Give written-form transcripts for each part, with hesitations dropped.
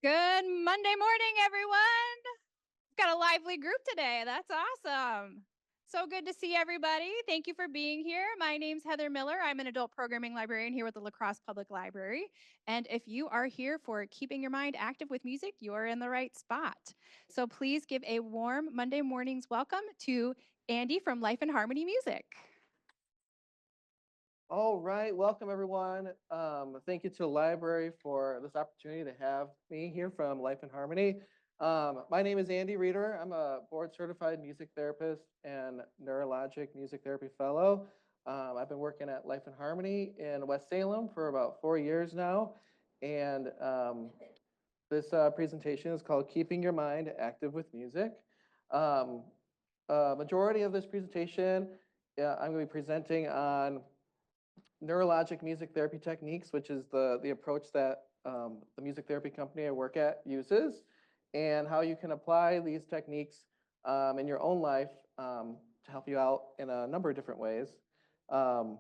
Good Monday morning, everyone. Got a lively group today. That's awesome. So good to see everybody. Thank you for being here. My name's Heather Miller. I'm an adult programming librarian here with the La Crosse Public Library. And if you are here for keeping your mind active with music, you're in the right spot. So please give a warm Monday morning's welcome to Andy from Life and Harmony Music. All right, welcome everyone. Thank you to the library for this opportunity to have me here from Life in Harmony. My name is Andy Riederer. I'm a board certified music therapist and neurologic music therapy fellow. I've been working at Life in Harmony in West Salem for about 4 years now. And this presentation is called Keeping Your Mind Active with Music. Um, Majority of this presentation, I'm going to be presenting on neurologic music therapy techniques, which is the approach that the music therapy company I work at uses, and how you can apply these techniques in your own life to help you out in a number of different ways. Um,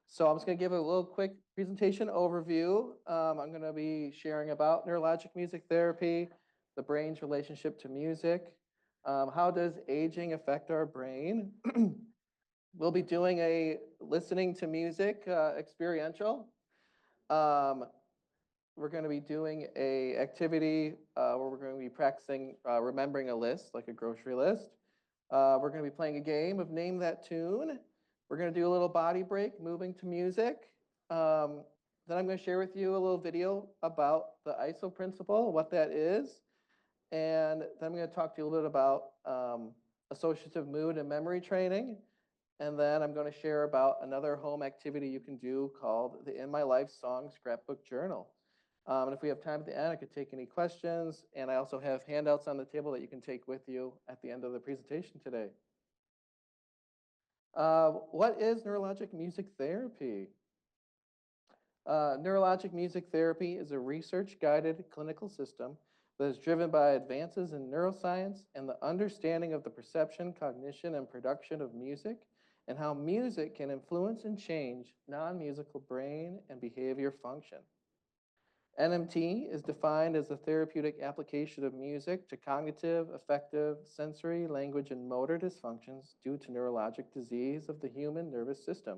so I'm just going to give a little quick presentation overview. I'm going to be sharing about neurologic music therapy, the brain's relationship to music, how does aging affect our brain. We'll be doing a listening to music experiential. Um, we're going to be doing a activity where we're going to be practicing remembering a list, like a grocery list. We're going to be playing a game of Name That Tune. We're going to do a little body break, moving to music. Then I'm going to share with you a little video about the ISO principle, what that is. And then I'm going to talk to you a little bit about associative mood and memory training. And then I'm going to share about another home activity you can do called the In My Life Song Scrapbook Journal. And if we have time at the end, I could take any questions. And I also have handouts on the table that you can take with you at the end of the presentation today. What is neurologic music therapy? Neurologic music therapy is a research-guided clinical system that is driven by advances in neuroscience and the understanding of the perception, cognition, and production of music, and how music can influence and change non-musical brain and behavior function. NMT is defined as the therapeutic application of music to cognitive, affective, sensory, language, and motor dysfunctions due to neurologic disease of the human nervous system.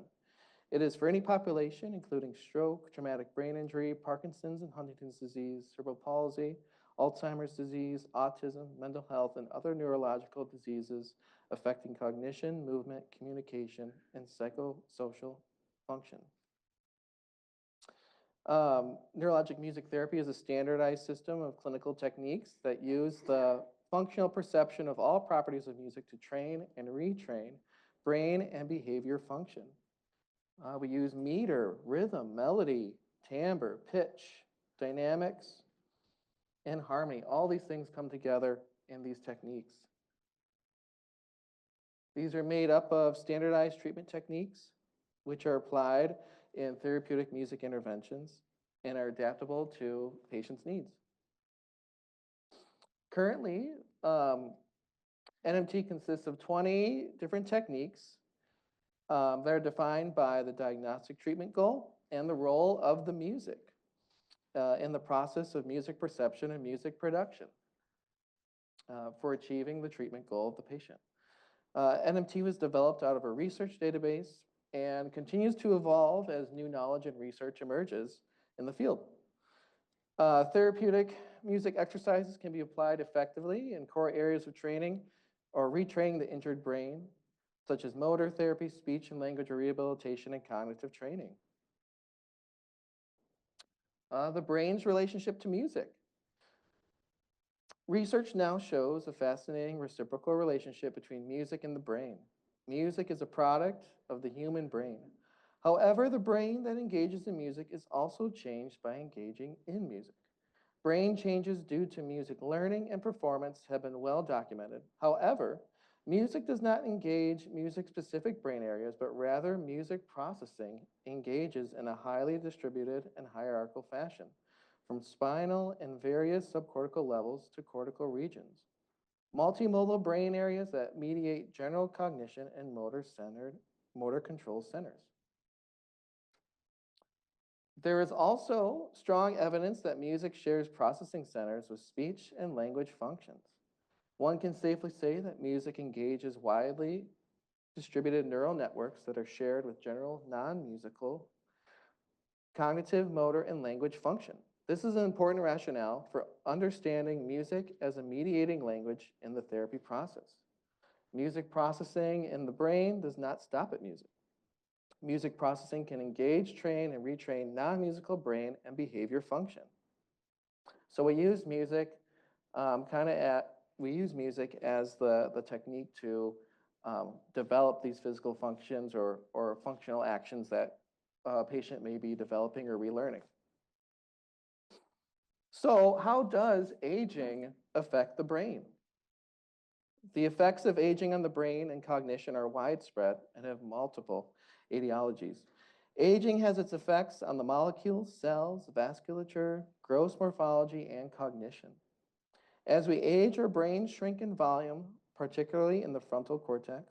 It is for any population, including stroke, traumatic brain injury, Parkinson's and Huntington's disease, cerebral palsy, Alzheimer's disease, autism, mental health, and other neurological diseases affecting cognition, movement, communication, and psychosocial function. Neurologic music therapy is a standardized system of clinical techniques that use the functional perception of all properties of music to train and retrain brain and behavior function. We use meter, rhythm, melody, timbre, pitch, dynamics, and harmony. All these things come together in these techniques. These are made up of standardized treatment techniques, which are applied in therapeutic music interventions and are adaptable to patients' needs. Currently, NMT consists of 20 different techniques that are defined by the diagnostic treatment goal and the role of the music in the process of music perception and music production for achieving the treatment goal of the patient. NMT was developed out of a research database and continues to evolve as new knowledge and research emerges in the field. Therapeutic music exercises can be applied effectively in core areas of training or retraining the injured brain, such as motor therapy, speech and language rehabilitation, and cognitive training. The brain's relationship to music. Research now shows a fascinating reciprocal relationship between music and the brain. Music is a product of the human brain. However, the brain that engages in music is also changed by engaging in music. Brain changes due to music learning and performance have been well documented. However, music does not engage music-specific brain areas, but rather music processing engages in a highly distributed and hierarchical fashion, from spinal and various subcortical levels to cortical regions. Multimodal brain areas that mediate general cognition and motor control centers. There is also strong evidence that music shares processing centers with speech and language functions. One can safely say that music engages widely distributed neural networks that are shared with general non-musical cognitive, motor, and language function. This is an important rationale for understanding music as a mediating language in the therapy process. Music processing in the brain does not stop at music. Music processing can engage, train, and retrain non-musical brain and behavior function. So we use music we use music as the technique to develop these physical functions or functional actions that a patient may be developing or relearning. So how does aging affect the brain? The effects of aging on the brain and cognition are widespread and have multiple etiologies. Aging has its effects on the molecules, cells, vasculature, gross morphology, and cognition. As we age, our brains shrink in volume, particularly in the frontal cortex.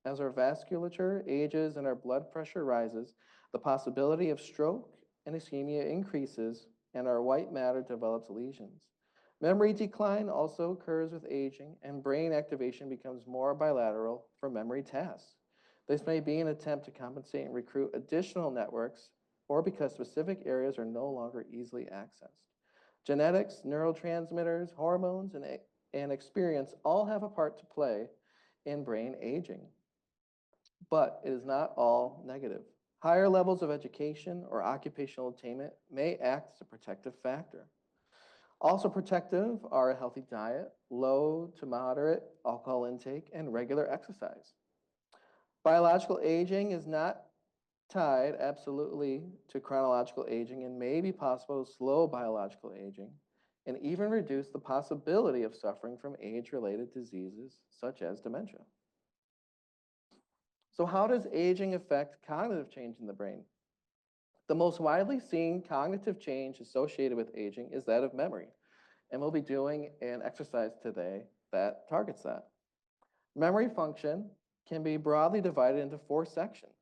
As our vasculature ages and our blood pressure rises, the possibility of stroke and ischemia increases, and our white matter develops lesions. Memory decline also occurs with aging, and brain activation becomes more bilateral for memory tasks. This may be an attempt to compensate and recruit additional networks, or because specific areas are no longer easily accessed. Genetics, neurotransmitters, hormones, and experience all have a part to play in brain aging. But it is not all negative. Higher levels of education or occupational attainment may act as a protective factor. Also protective are a healthy diet, low to moderate alcohol intake, and regular exercise. Biological aging is not tied absolutely to chronological aging and may be possible to slow biological aging and even reduce the possibility of suffering from age-related diseases such as dementia. So how does aging affect cognitive change in the brain? The most widely seen cognitive change associated with aging is that of memory, and we'll be doing an exercise today that targets that. Memory function can be broadly divided into 4 sections: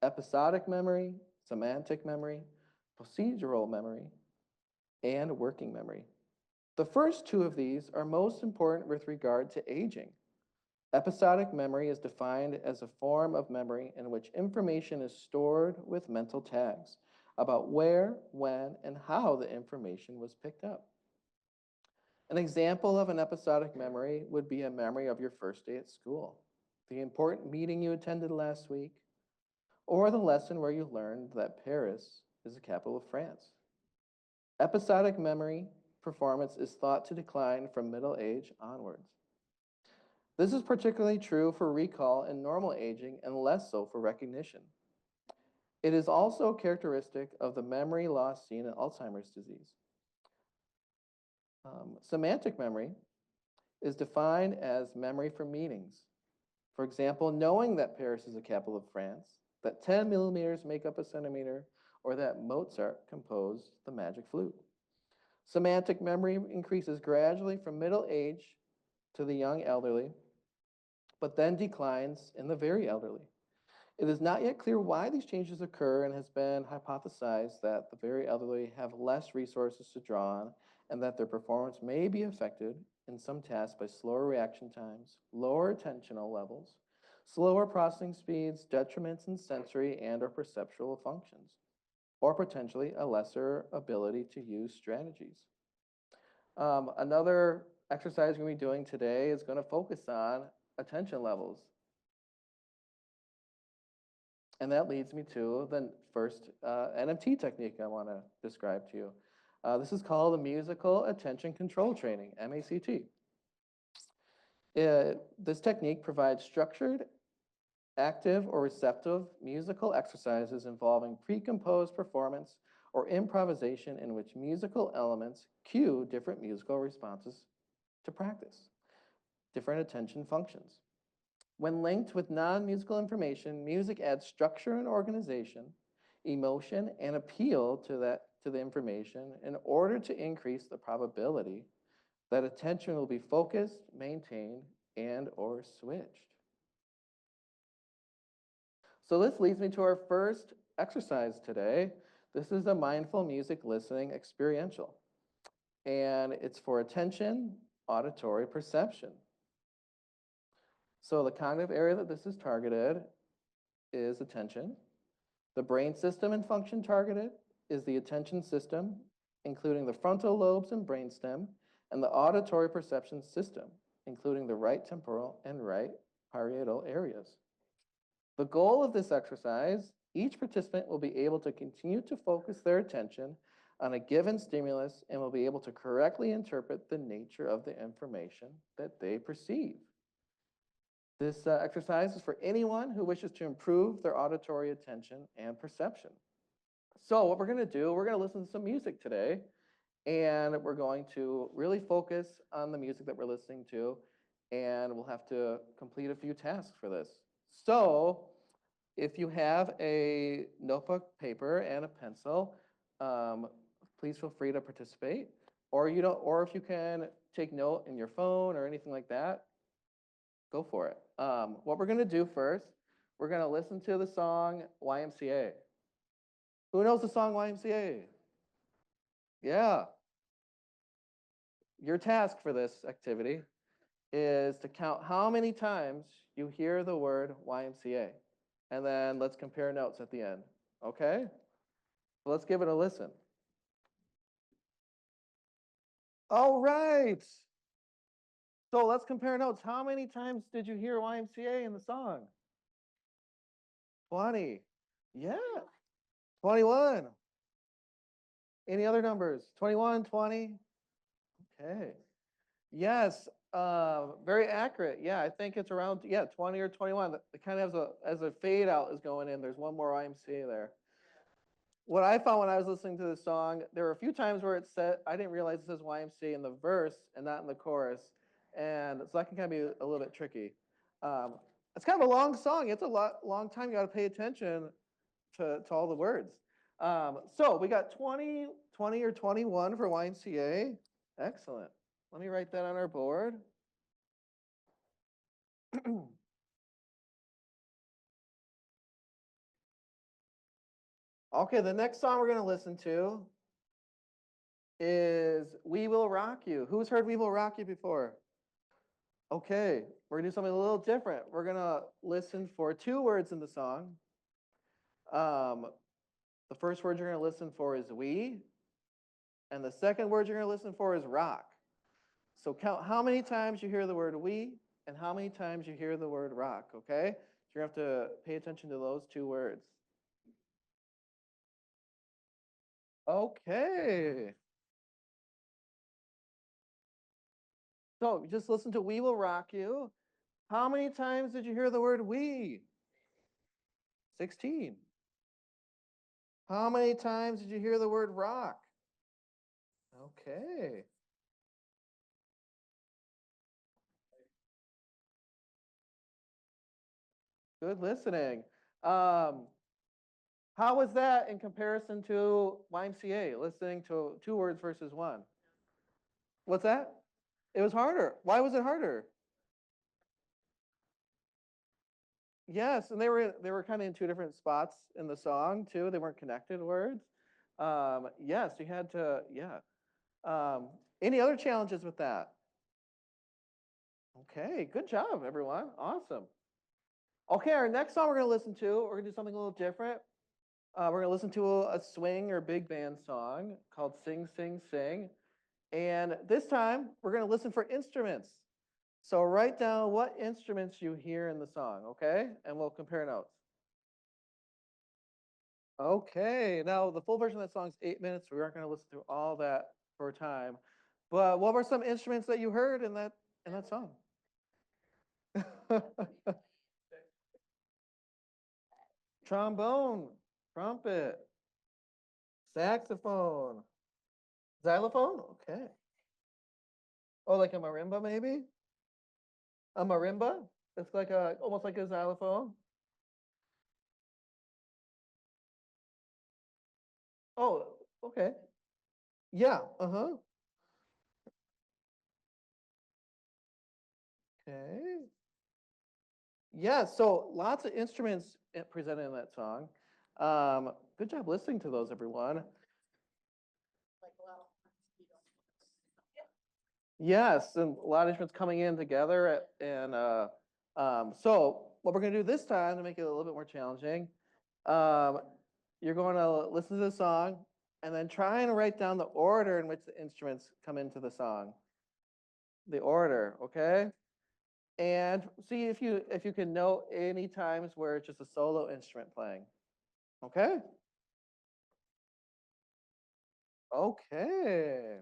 episodic memory, semantic memory, procedural memory, and working memory. The first 2 of these are most important with regard to aging. Episodic memory is defined as a form of memory in which information is stored with mental tags about where, when, and how the information was picked up. An example of an episodic memory would be a memory of your first day at school, the important meeting you attended last week, or the lesson where you learned that Paris is the capital of France. Episodic memory performance is thought to decline from middle age onwards. This is particularly true for recall in normal aging and less so for recognition. It is also characteristic of the memory loss seen in Alzheimer's disease. Semantic memory is defined as memory for meanings. For example, knowing that Paris is the capital of France, that 10 millimeters make up a centimeter, or that Mozart composed the Magic Flute. Semantic memory increases gradually from middle age to the young elderly, but then declines in the very elderly. It is not yet clear why these changes occur and has been hypothesized that the very elderly have less resources to draw on and that their performance may be affected in some tasks by slower reaction times, lower attentional levels, slower processing speeds, detriments in sensory and or perceptual functions, or potentially a lesser ability to use strategies. Another exercise we're going to be doing today is going to focus on attention levels. And that leads me to the first NMT technique I want to describe to you. This is called the Musical Attention Control Training, MACT. This technique provides structured, active, or receptive musical exercises involving pre-composed performance or improvisation in which musical elements cue different musical responses to practice, different attention functions. When linked with non-musical information, music adds structure and organization, emotion, and appeal to the information in order to increase the probability that attention will be focused, maintained, and or switched. So this leads me to our first exercise today. This is a mindful music listening experiential, and it's for attention, auditory perception. So the cognitive area that this is targeted is attention. The brain system and function targeted is the attention system, including the frontal lobes and brainstem, and the auditory perception system, including the right temporal and right parietal areas. The goal of this exercise, each participant will be able to continue to focus their attention on a given stimulus and will be able to correctly interpret the nature of the information that they perceive. This exercise is for anyone who wishes to improve their auditory attention and perception. So what we're going to do, we're going to listen to some music today, and we're going to really focus on the music that we're listening to, and we'll have to complete a few tasks for this. So if you have a notebook, paper, and a pencil, please feel free to participate. Or if you can take note in your phone or anything like that, go for it. What we're going to do first, we're going to listen to the song YMCA. Who knows the song YMCA? Yeah. Your task for this activity is to count how many times you hear the word YMCA. And then let's compare notes at the end. Okay? So let's give it a listen. All right. So let's compare notes. How many times did you hear YMCA in the song? 20. Yeah. 21. Any other numbers? 21, 20? Okay. Yes, very accurate. Yeah, I think it's around 20 or 21. It kind of as a fade out is going in. There's one more YMCA there. What I found when I was listening to the song, there were a few times where it said I didn't realize it says YMCA in the verse and not in the chorus, and so that can kind of be a little bit tricky. It's kind of a long song. It's a long time. You got to pay attention to all the words. So we got 20 or 21 for YMCA. Excellent. Let me write that on our board. Okay, the next song we're going to listen to is We Will Rock You. Who's heard We Will Rock You before? Okay, we're going to do something a little different. We're going to listen for 2 words in the song. The first word you're going to listen for is we, and the second word you're going to listen for is rock. So count how many times you hear the word we and how many times you hear the word rock, okay? So you're going to have to pay attention to those 2 words. Okay. So just listen to We Will Rock You. How many times did you hear the word we? 16. How many times did you hear the word rock? Okay. Good listening. How was that in comparison to YMCA, listening to 2 words versus 1? What's that? It was harder. Why was it harder? Yes, and they were kind of in 2 different spots in the song too. They weren't connected words. Yes, you had to, yeah. Any other challenges with that? Okay, good job, everyone. Awesome. Okay, our next song we're going to listen to, we're going to do something a little different. We're going to listen to a swing or big band song called Sing, Sing, Sing. And this time, we're going to listen for instruments. So write down what instruments you hear in the song, okay? And we'll compare notes. Okay, now the full version of that song is 8 minutes. So we aren't going to listen through all that for time. But what were some instruments that you heard in that song? Trombone, trumpet, saxophone, xylophone. Okay. Oh, like a marimba, maybe? A marimba? It's like almost like a xylophone. Oh, okay. Yeah. Uh-huh. Okay. Yeah, so lots of instruments presented in that song. Good job listening to those, everyone. Yes, and a lot of instruments coming in together, and so what we're going to do this time to make it a little bit more challenging, um, you're going to listen to the song and then try and write down the order in which the instruments come into the song. The order, okay? And see if you can note any times where it's just a solo instrument playing. Okay? Okay.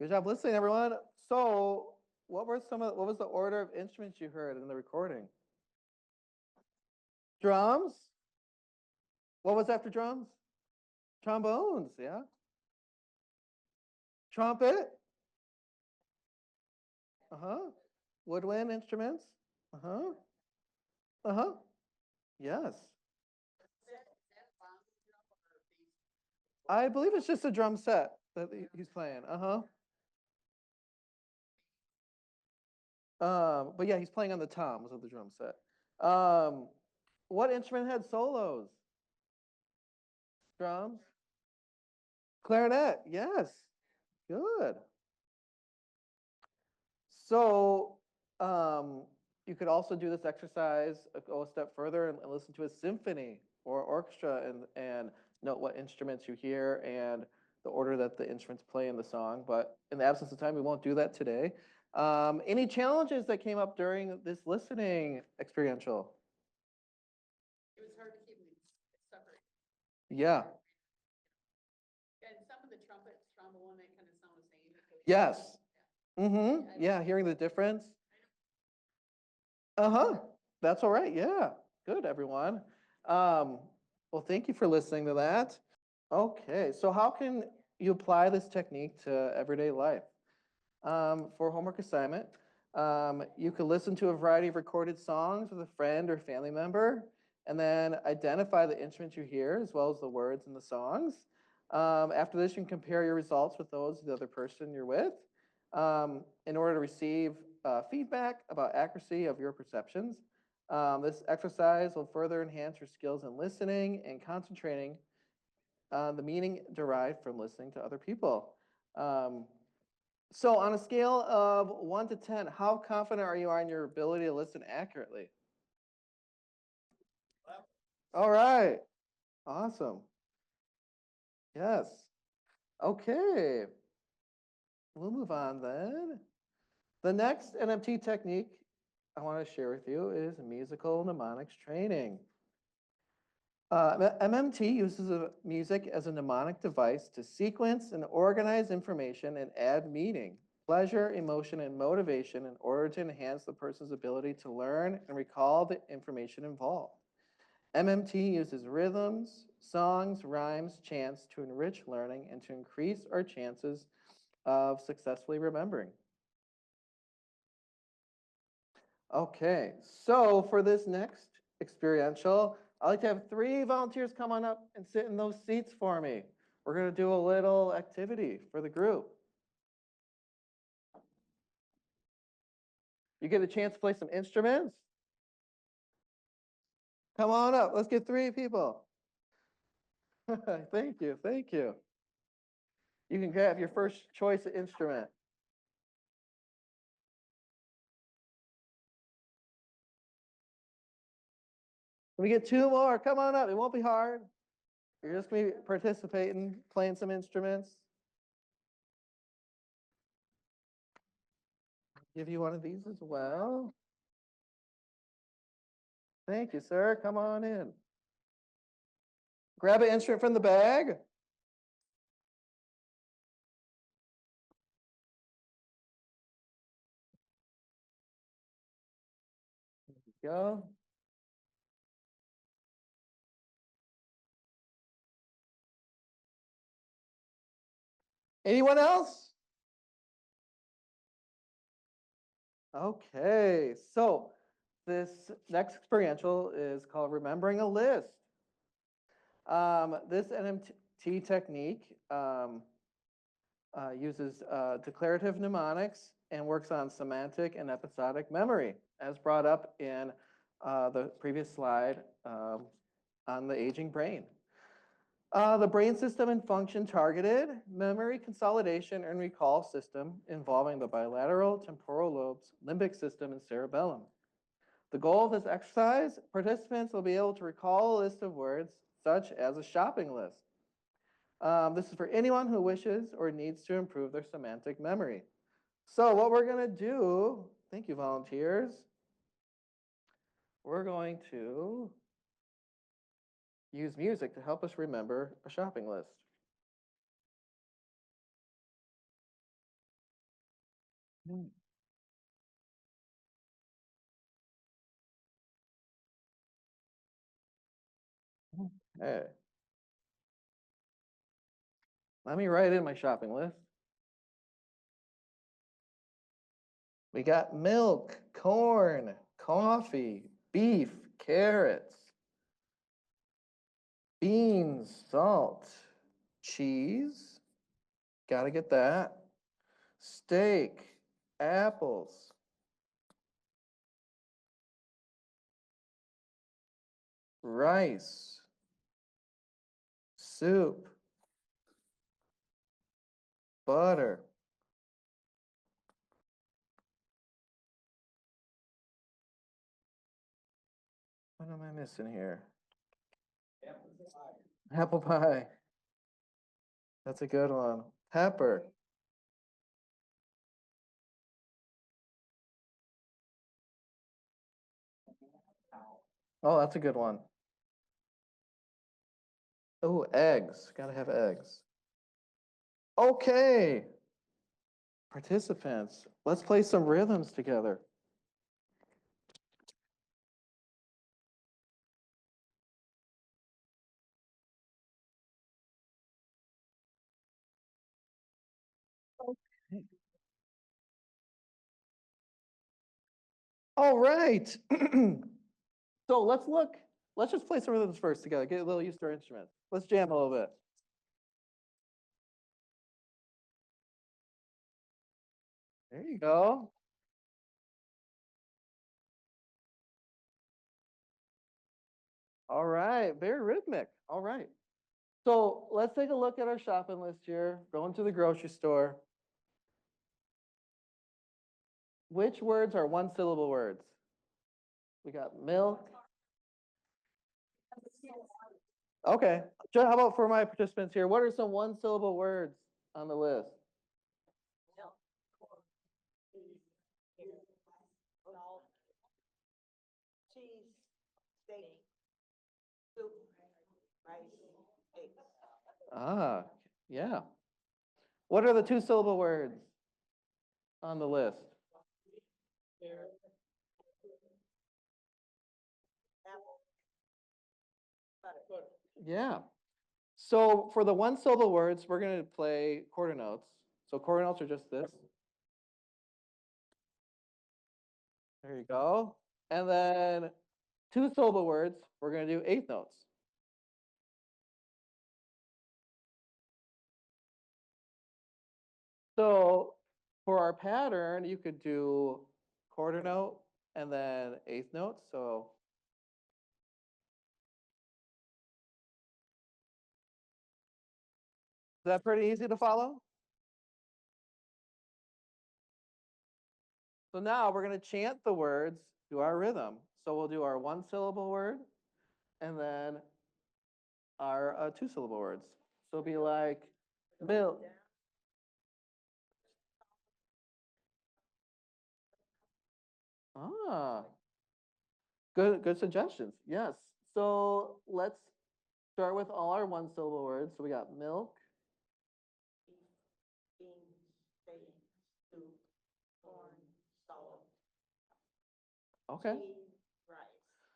Good job listening, everyone. So, what was the order of instruments you heard in the recording? Drums? What was after drums? Trombones, yeah. Trumpet? Uh-huh. Woodwind instruments? Uh-huh. Uh-huh. Yes. I believe it's just a drum set that he's playing. Uh-huh. But yeah, he's playing on the toms of the drum set. What instrument had solos? Drums? Clarinet, yes. Good. So you could also do this exercise, go a step further and listen to a symphony or orchestra and note what instruments you hear and the order that the instruments play in the song. But in the absence of time, we won't do that today. Any challenges that came up during this listening experiential? It was hard to keep them separate. Yeah. And some of the trumpets, trombone, they kind of sound the same. Yes. Mm-hmm. Yeah, hearing the difference. Uh-huh. That's all right. Yeah. Good, everyone. Well, thank you for listening to that. Okay, so how can you apply this technique to everyday life? For homework assignment, you could listen to a variety of recorded songs with a friend or family member, and then identify the instruments you hear as well as the words in the songs. After this, you can compare your results with those of the other person you're with in order to receive feedback about accuracy of your perceptions. This exercise will further enhance your skills in listening and concentrating on the meaning derived from listening to other people. So on a scale of 1 to 10, how confident are you on your ability to listen accurately? All right. Awesome. Yes. Okay. We'll move on then. The next NMT technique I want to share with you is musical mnemonics training. MMT uses music as a mnemonic device to sequence and organize information and add meaning, pleasure, emotion, and motivation in order to enhance the person's ability to learn and recall the information involved. MMT uses rhythms, songs, rhymes, chants to enrich learning and to increase our chances of successfully remembering. Okay, so for this next experiential, I'd like to have 3 volunteers come on up and sit in those seats for me. We're going to do a little activity for the group. You get a chance to play some instruments. Come on up. Let's get 3 people. Thank you. Thank you. You can grab your first choice instrument. Can we get 2 more? Come on up. It won't be hard. You're just going to be participating, playing some instruments. Give you one of these as well. Thank you, sir. Come on in. Grab an instrument from the bag. There you go. Anyone else? Okay, so this next experiential is called Remembering a List. This NMT technique uses declarative mnemonics and works on semantic and episodic memory, as brought up in the previous slide on the aging brain. The brain system and function targeted memory consolidation and recall system involving the bilateral temporal lobes, limbic system, and cerebellum. The goal of this exercise, participants will be able to recall a list of words such as a shopping list. This is for anyone who wishes or needs to improve their semantic memory. So what we're gonna do, thank you volunteers, we're going to use music to help us remember a shopping list. Okay. Let me write in my shopping list. We got milk, corn, coffee, beef, carrots, beans, salt, cheese, gotta get that, steak, apples, rice, soup, butter. What am I missing here? Apple pie. That's a good one. Pepper. Oh, that's a good one. Oh, eggs. Gotta have eggs. Okay. Participants, let's play some rhythms together. All right. So let's just play some rhythms first together, get a little used to our instruments. Let's jam a little bit. There you go. All right, very rhythmic. All right. So let's take a look at our shopping list here. Going to the grocery store. Which words are one syllable words? We got milk. Okay. How about for my participants here? What are some one syllable words on the list? Cheese, steak, soup, rice, eggs. Ah, yeah. What are the two syllable words on the list? Apple, butter. Yeah. So for the one syllable words, we're going to play quarter notes. So quarter notes are just this. There you go. And then two syllable words, we're going to do eighth notes. So for our pattern, you could do quarter note and then eighth note. So is that pretty easy to follow? So now we're going to chant the words to our rhythm. So we'll do our one syllable word and then our two syllable words. So it'll be like milk. Ah, good suggestions. Yes. So let's start with all our one syllable words. So we got milk, Beans, steak, soup, corn, salt, okay. cheese, rice,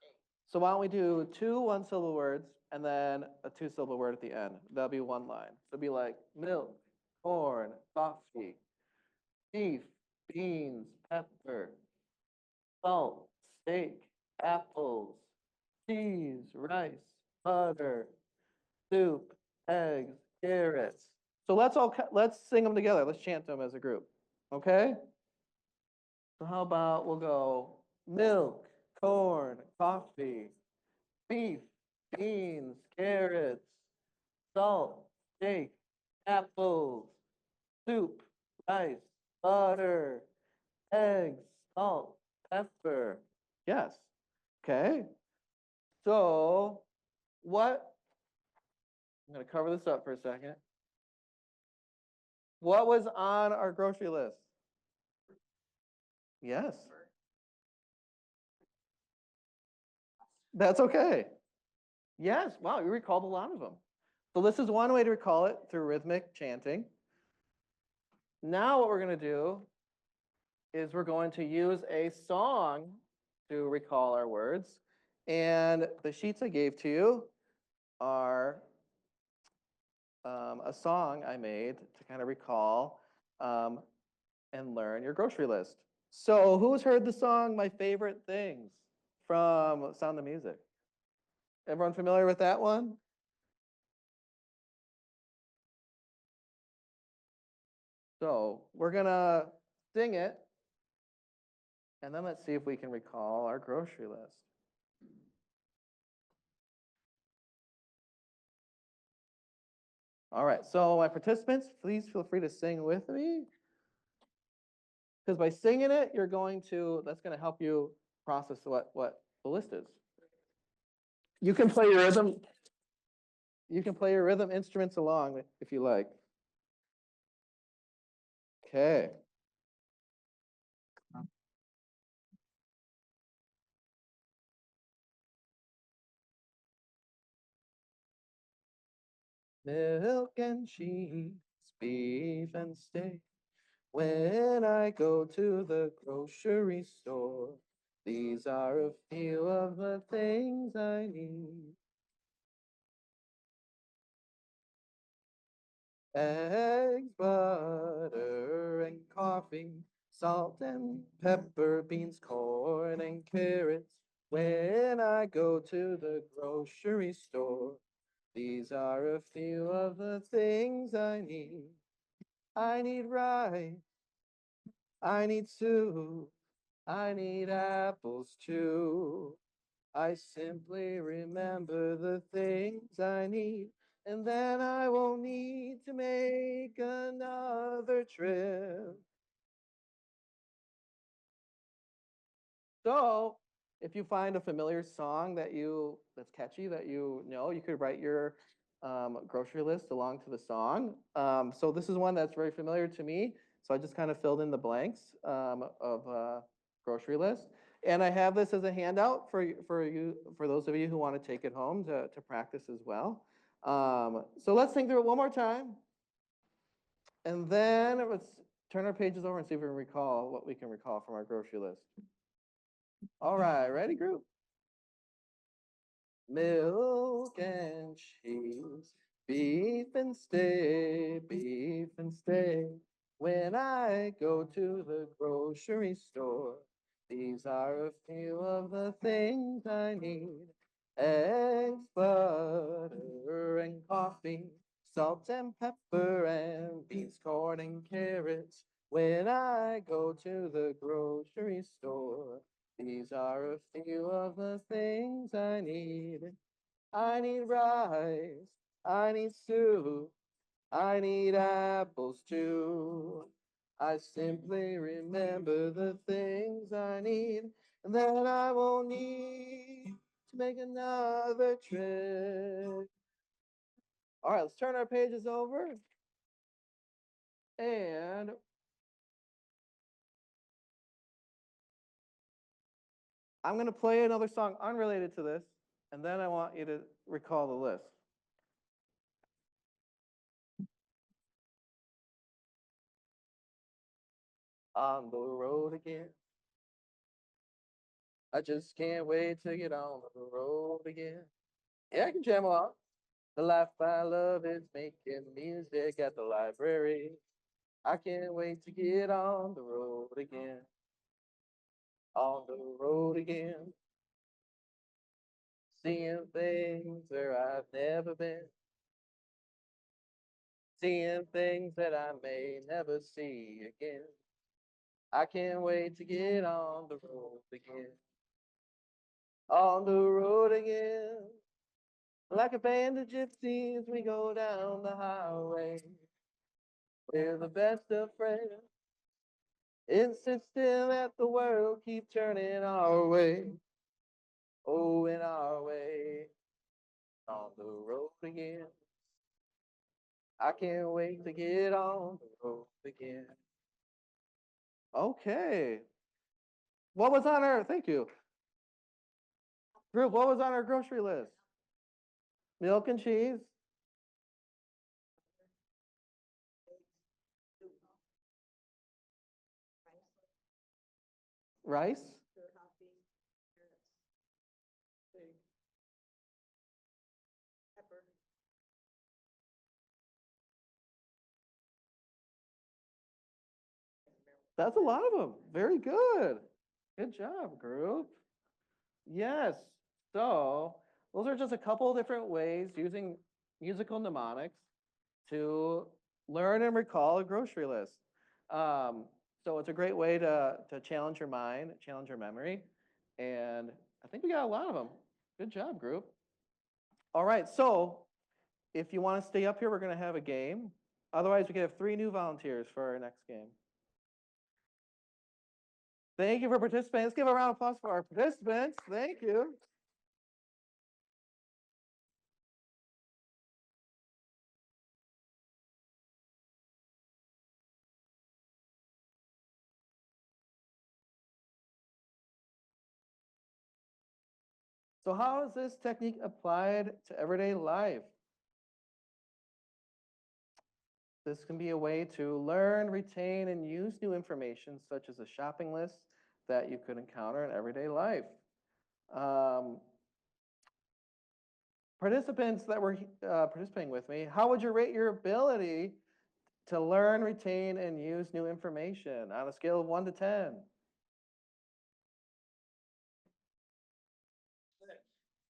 eggs. So why don't we do two one syllable words and then a two syllable word at the end? That'll be one line. So it'll be like milk, corn, coffee, beef, beans, pepper, salt, steak, apples, cheese, rice, butter, soup, eggs, carrots. So let's sing them together. Let's chant them as a group. Okay? So how about we'll go milk, corn, coffee, beef, beans, carrots, salt, steak, apples, soup, rice, butter, eggs, salt, pepper. Yes. Okay. So what, I'm going to cover this up for a second. What was on our grocery list? Yes. That's okay. Yes. Wow, you recalled a lot of them. So this is one way to recall it through rhythmic chanting. Now what we're going to do is we're going to use a song to recall our words. And the sheets I gave to you are a song I made to kind of recall and learn your grocery list. So who's heard the song My Favorite Things from Sound of Music? Everyone familiar with that one? So we're gonna sing it, and then let's see if we can recall our grocery list. All right, so my participants, please feel free to sing with me. Because by singing it, that's gonna help you process what the list is. You can play your rhythm instruments along if you like. Okay. Milk and cheese, beef and steak. When I go to the grocery store, these are a few of the things I need. Eggs, butter, and coffee, salt and pepper, beans, corn, and carrots. When I go to the grocery store, these are a few of the things I need. I need rice, I need soup, I need apples too. I simply remember the things I need, and then I won't need to make another trip. So, if you find a familiar song that's catchy that you know, you could write your grocery list along to the song. So this is one that's very familiar to me. So I just kind of filled in the blanks of grocery list, and I have this as a handout for those of you who want to take it home to practice as well. So let's think through it one more time, and then let's turn our pages over and see if we can recall what we can recall from our grocery list. All right, ready, group? Milk and cheese, beef and steak, beef and steak. When I go to the grocery store, these are a few of the things I need. Eggs, butter, and coffee, salt and pepper, and beans, corn, and carrots. When I go to the grocery store, these are a few of the things I need. I need rice, I need soup, I need apples too. I simply remember the things I need, and then I won't need to make another trip. All right, let's turn our pages over. And I'm going to play another song unrelated to this, and then I want you to recall the list. On the road again. I just can't wait to get on the road again. Yeah, I can jam along. The life I love is making music at the library. I can't wait to get on the road again. On the road again. Seeing things where I've never been. Seeing things that I may never see again. I can't wait to get on the road again. On the road again. Like a band of gypsies, we go down the highway. We're the best of friends. Insisting that the world keep turning our way. Oh, in our way. On the road again. I can't wait to get on the road again. Okay. What was on our, thank you. Group, what was on our grocery list? Milk and cheese, soup, rice. coffee, carrots, Big. pepper. That's a lot of them. Very good. Good job, group. Yes. So those are just a couple of different ways using musical mnemonics to learn and recall a grocery list. Um, so it's a great way to challenge your mind, challenge your memory. And I think we got a lot of them. Good job, group. All right. So if you want to stay up here, we're going to have a game. Otherwise, we can have 3 new volunteers for our next game. Thank you for participating. Let's give a round of applause for our participants. Thank you. So how is this technique applied to everyday life? This can be a way to learn, retain, and use new information, such as a shopping list that you could encounter in everyday life. Um, Participants that were participating with me, how would you rate your ability to learn, retain, and use new information on a scale of 1 to 10?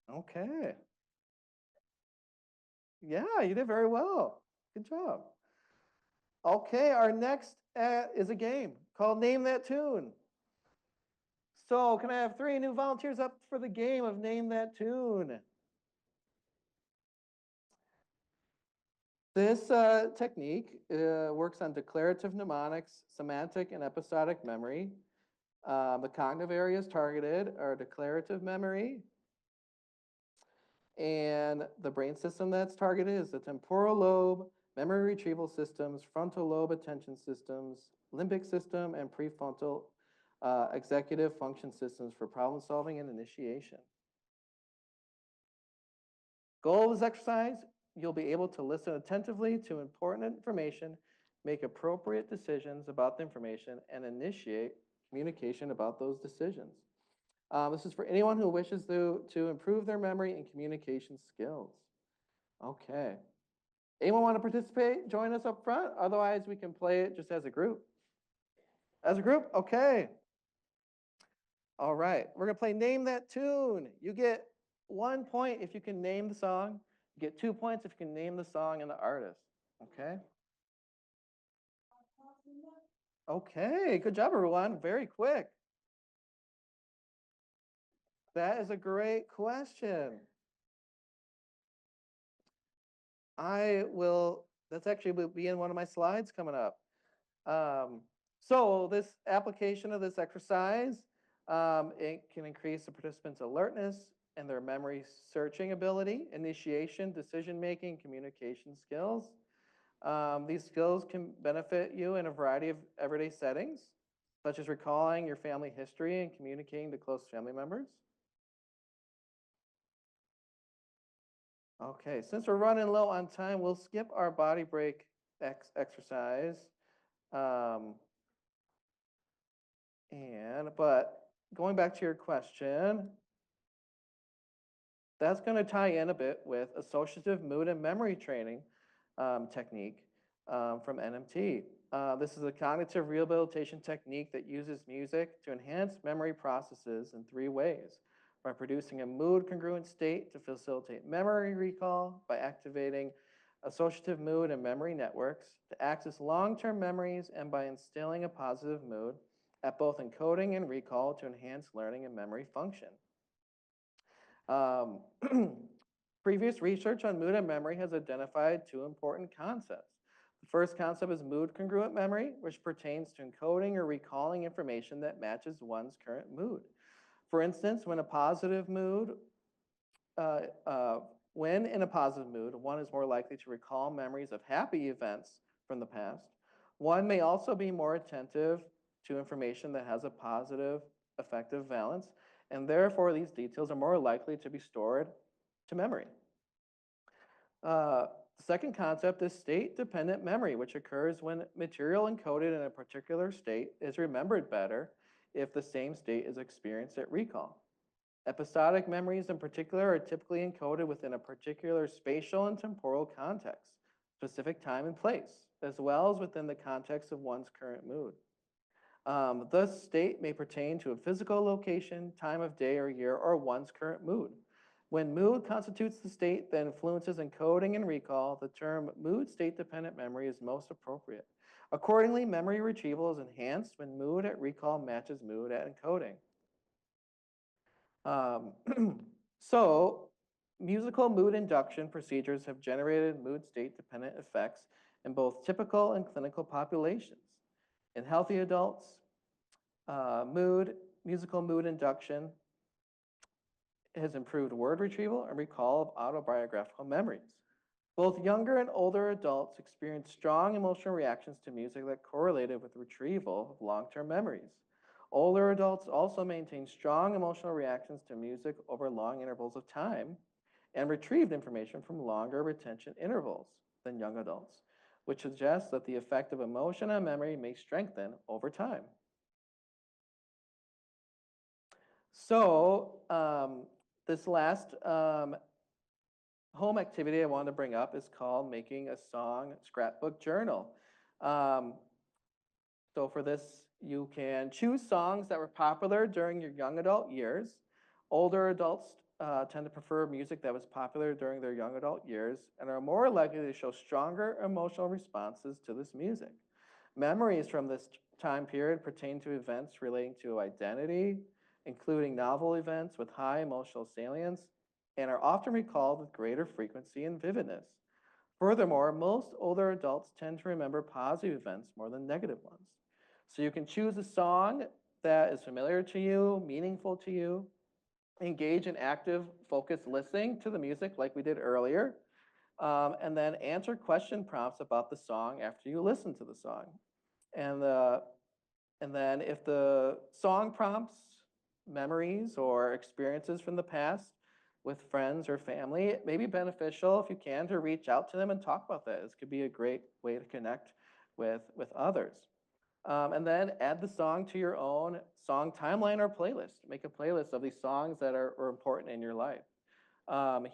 Okay. Yeah, you did very well. Good job. Okay, our next is a game called Name That Tune. So can I have 3 new volunteers up for the game of Name That Tune? This technique works on declarative mnemonics, semantic and episodic memory. The cognitive areas targeted are declarative memory, and the brain system that's targeted is the temporal lobe, memory retrieval systems, frontal lobe attention systems, limbic system, and prefrontal executive function systems for problem solving and initiation. Goal of this exercise, you'll be able to listen attentively to important information, make appropriate decisions about the information, and initiate communication about those decisions. This is for anyone who wishes to improve their memory and communication skills. Okay. Anyone want to participate? Join us up front. Otherwise, we can play it just as a group. As a group? Okay. All right. We're going to play Name That Tune. You get 1 point if you can name the song. You get 2 points if you can name the song and the artist. Okay? Okay. Good job, everyone. Very quick. That is a great question. That's actually will be in one of my slides coming up. So this application of this exercise, it can increase the participants' alertness and their memory searching ability, initiation, decision-making, communication skills. These skills can benefit you in a variety of everyday settings, such as recalling your family history and communicating to close family members. Okay, since we're running low on time, we'll skip our body break exercise. But going back to your question, that's going to tie in a bit with associative mood and memory training technique from NMT. This is a cognitive rehabilitation technique that uses music to enhance memory processes in 3 ways: by producing a mood congruent state to facilitate memory recall, by activating associative mood and memory networks to access long-term memories, and by instilling a positive mood at both encoding and recall to enhance learning and memory function. Previous research on mood and memory has identified two important concepts. The first concept is mood congruent memory, which pertains to encoding or recalling information that matches one's current mood. For instance, when uh, uh, in a positive mood, one is more likely to recall memories of happy events from the past. One may also be more attentive to information that has a positive affective valence, and therefore these details are more likely to be stored to memory. The second concept is state-dependent memory, which occurs when material encoded in a particular state is remembered better if the same state is experienced at recall. Episodic memories in particular are typically encoded within a particular spatial and temporal context, specific time and place, as well as within the context of one's current mood. Thus, state may pertain to a physical location, time of day or year, or one's current mood. When mood constitutes the state that influences encoding and recall, the term mood state-dependent memory is most appropriate. Accordingly, memory retrieval is enhanced when mood at recall matches mood at encoding. So, musical mood induction procedures have generated mood state-dependent effects in both typical and clinical populations. In healthy adults, musical mood induction has improved word retrieval and recall of autobiographical memories. Both younger and older adults experience strong emotional reactions to music that correlated with retrieval of long-term memories. Older adults also maintain strong emotional reactions to music over long intervals of time and retrieved information from longer retention intervals than young adults, which suggests that the effect of emotion on memory may strengthen over time. So, this last home activity I wanted to bring up is called making a song scrapbook journal. So for this, you can choose songs that were popular during your young adult years. Older adults tend to prefer music that was popular during their young adult years and are more likely to show stronger emotional responses to this music. Memories from this time period pertain to events relating to identity, including novel events with high emotional salience, and are often recalled with greater frequency and vividness. Furthermore, most older adults tend to remember positive events more than negative ones. So you can choose a song that is familiar to you, meaningful to you, engage in active, focused listening to the music like we did earlier, and then answer question prompts about the song after you listen to the song. And then if the song prompts memories or experiences from the past with friends or family, it may be beneficial if you can to reach out to them and talk about that. This could be a great way to connect with others. And then add the song to your own song timeline or playlist. Make a playlist of these songs that are important in your life.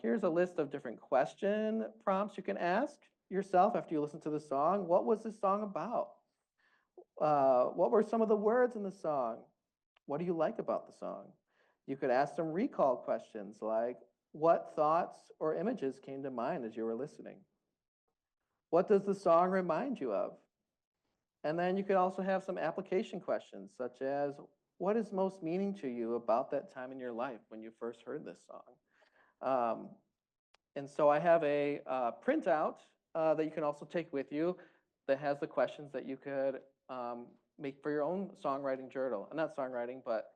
Here's a list of different question prompts you can ask yourself after you listen to the song. What was this song about? What were some of the words in the song? What do you like about the song? You could ask some recall questions like, what thoughts or images came to mind as you were listening? What does the song remind you of? And then you could also have some application questions such as, what is most meaning to you about that time in your life when you first heard this song? And so I have a printout that you can also take with you that has the questions that you could make for your own songwriting journal. Not songwriting, but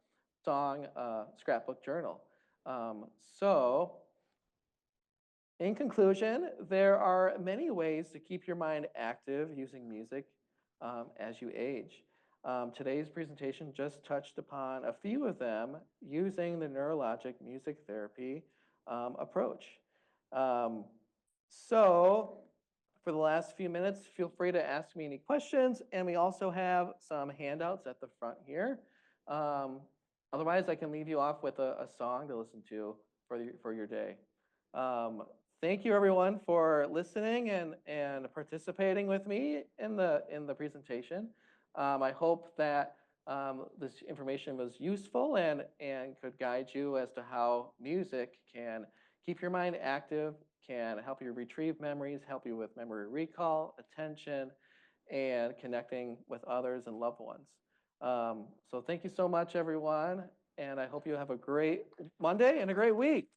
song scrapbook journal. So in conclusion, there are many ways to keep your mind active using music as you age. Today's presentation just touched upon a few of them using the neurologic music therapy approach. So for the last few minutes, feel free to ask me any questions, and we also have some handouts at the front here. Otherwise, I can leave you off with a song to listen to for your day. Thank you everyone for listening and participating with me in the presentation. I hope that this information was useful and could guide you as to how music can keep your mind active, can help you retrieve memories, help you with memory recall, attention, and connecting with others and loved ones. So thank you so much, everyone, and I hope you have a great Monday and a great week.